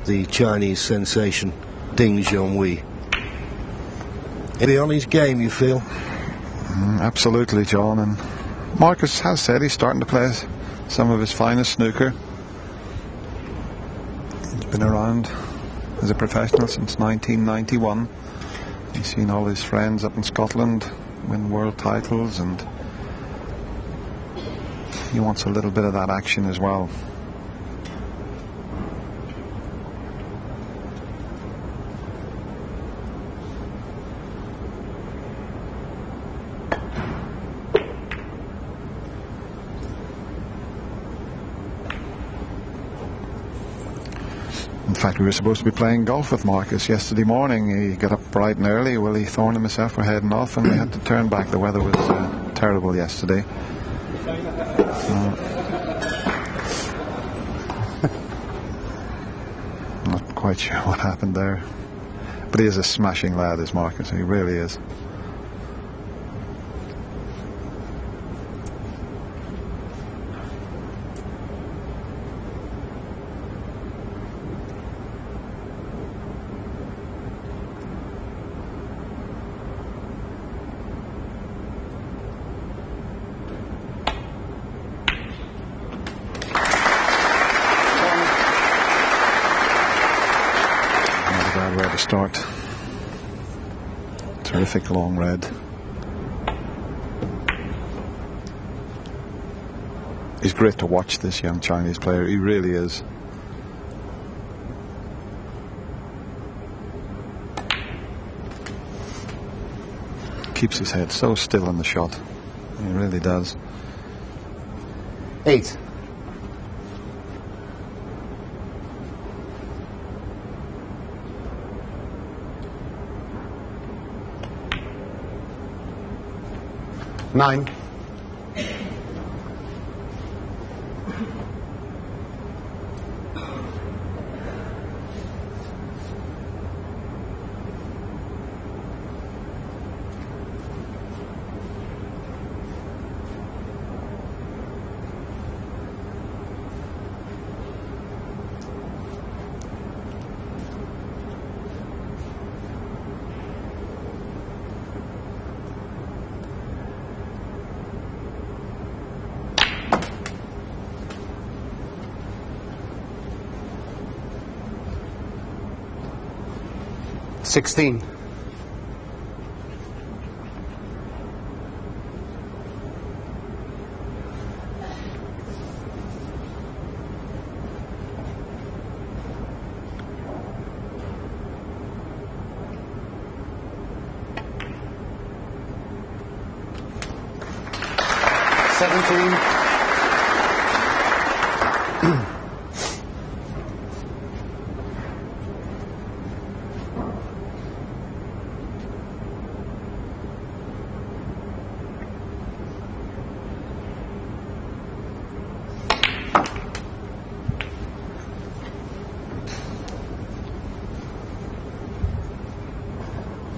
the Chinese sensation, Ding Junhui. Is he on his game, you feel? Absolutely, John. And Marcus has said he's starting to play some of his finest snooker. He's been around as a professional since 1991. He's seen all his friends up in Scotland win world titles, and he wants a little bit of that action as well. In fact, we were supposed to be playing golf with Marcus yesterday morning. He got up bright and early. Willie Thorne and myself were heading off, and we had to turn back. The weather was terrible yesterday. Not quite sure what happened there. But he is a smashing lad, is Marcus. He really is. Where to start. Terrific long red. He's great to watch, this young Chinese player. He really is. Keeps his head so still in the shot. He really does. 8. Nine. $16.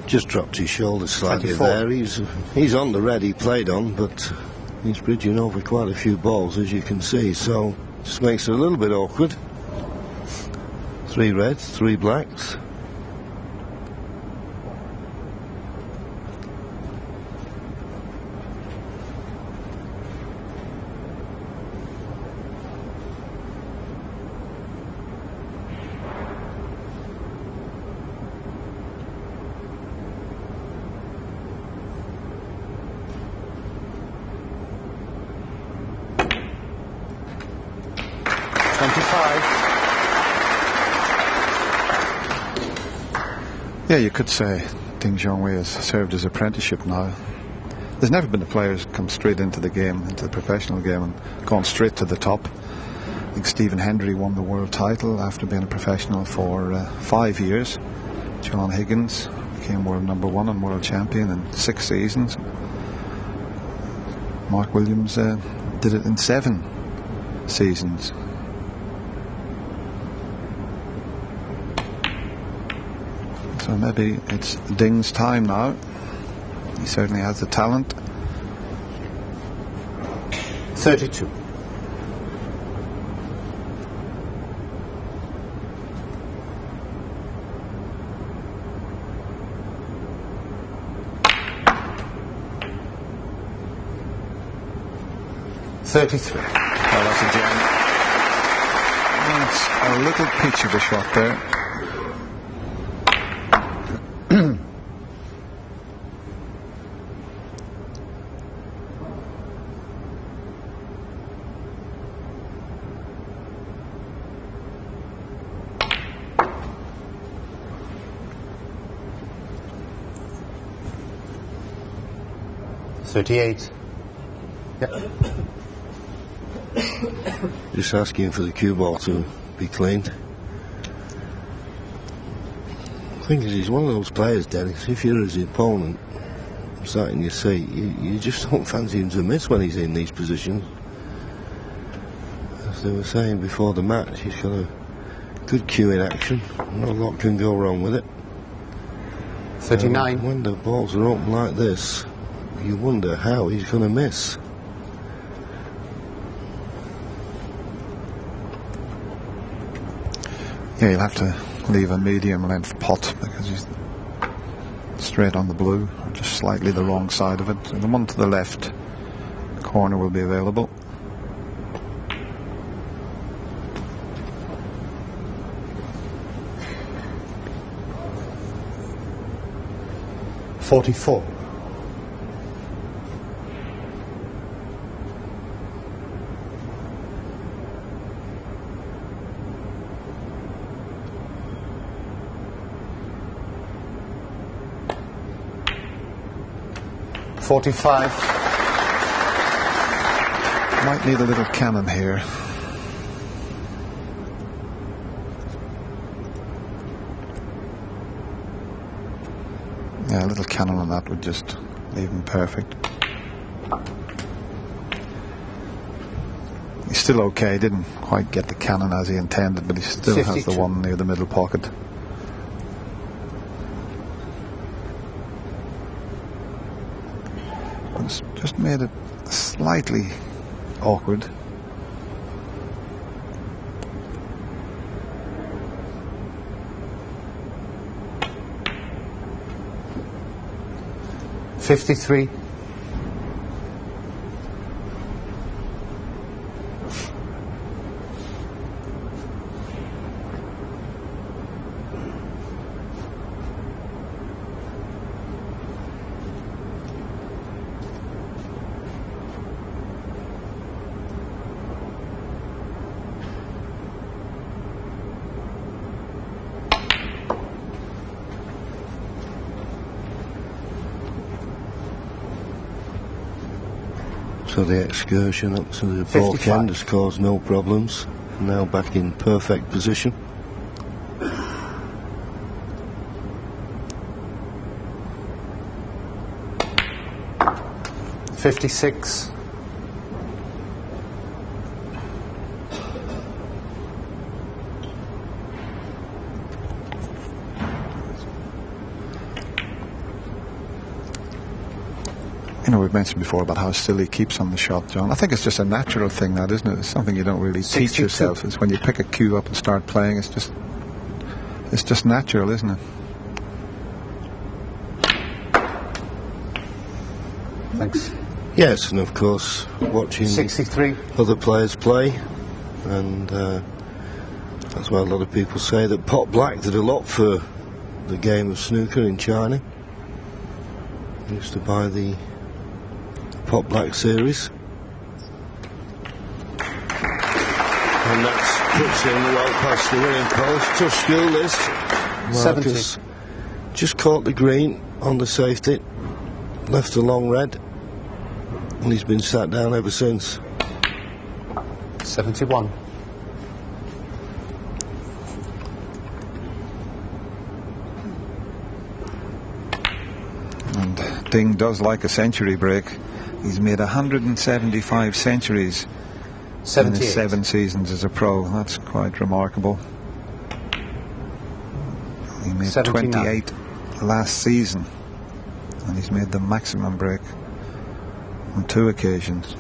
Just dropped his shoulder slightly 24. There. He's on the red he played on, but he's bridging over quite a few balls, as you can see, so just makes it a little bit awkward. 3 reds, 3 blacks. Yeah, you could say Ding Junhui has served his apprenticeship now. There's never been a player who's come straight into the game, into the professional game, and gone straight to the top. I think Stephen Hendry won the world title after being a professional for 5 years. John Higgins became world #1 and world champion in 6 seasons. Mark Williams did it in 7 seasons. So maybe it's Ding's time now. He certainly has the talent. 32. 33. Well, that's a gem. That's a little pitch of a shot there. Yep. Just asking for the cue ball to be cleaned. The thing is, he's one of those players, Dennis, if you're his opponent, sat in your seat, you just don't fancy him to miss when he's in these positions. As they were saying before the match, he's got a good cue in action. Not a lot can go wrong with it. 39. When the balls are open like this, you wonder how he's going to miss. Yeah, you'll have to leave a medium length pot because he's straight on the blue, or just slightly the wrong side of it. So the one to the left corner will be available. .44. .45. Might need a little cannon here. Yeah, a little cannon on that would just leave him perfect. He's still okay, didn't quite get the cannon as he intended, but he still 52. has the one near the middle pocket. It's just made it slightly awkward. .53. So the excursion up to the fork end has caused no problems. Now back in perfect position. .56. You know, we've mentioned before about how still he keeps on the shot, John. I think it's just a natural thing, that, isn't it? It's something you don't really 62. teach yourself. It's when you pick a cue up and start playing, it's just natural, isn't it? Thanks. Yes, and of course, watching 63. other players play, and that's why a lot of people say that Pot Black did a lot for the game of snooker in China. He used to buy the Pot Black series, and that's puts in well past the winning post. Tough school, this. 70. Just caught the green on the safety, left the long red, and he's been sat down ever since. 71. And Ding does like a century break. He's made 175 centuries in his 7 seasons as a pro. That's quite remarkable. He made 79. 28 last season, and he's made the maximum break on 2 occasions.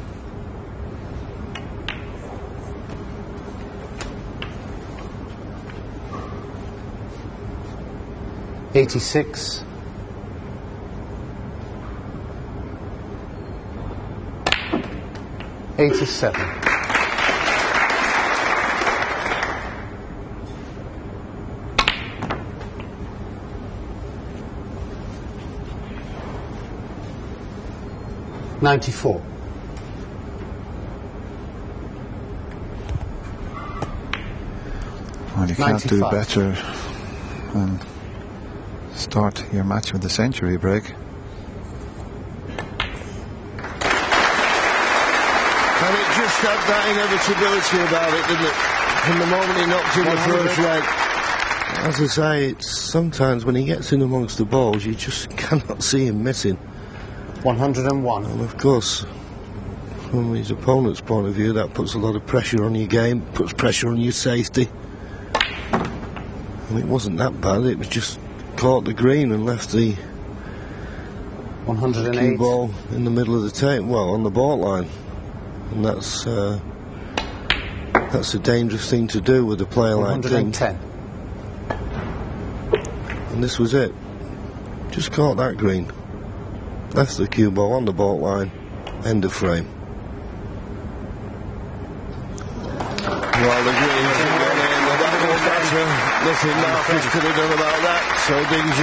.86. 87. $94. Well, you can't do 95. better than start your match with a century break. And it just had that inevitability about it, didn't it? From the moment he knocked in the first leg. As I say, it's sometimes when he gets in amongst the balls, you just cannot see him missing. 101. And of course, from his opponent's point of view, that puts a lot of pressure on your game, puts pressure on your safety. And it wasn't that bad, it was just caught the green and left the 108. cue ball in the middle of the tape, well, on the ball line. And that's a dangerous thing to do with a player like King. 110. And this was it. Just caught that green. Left the cue ball on the ball line. End of frame. Well, the greens have gone in. The back was better. Nothing Marcus could have done about that. So Ding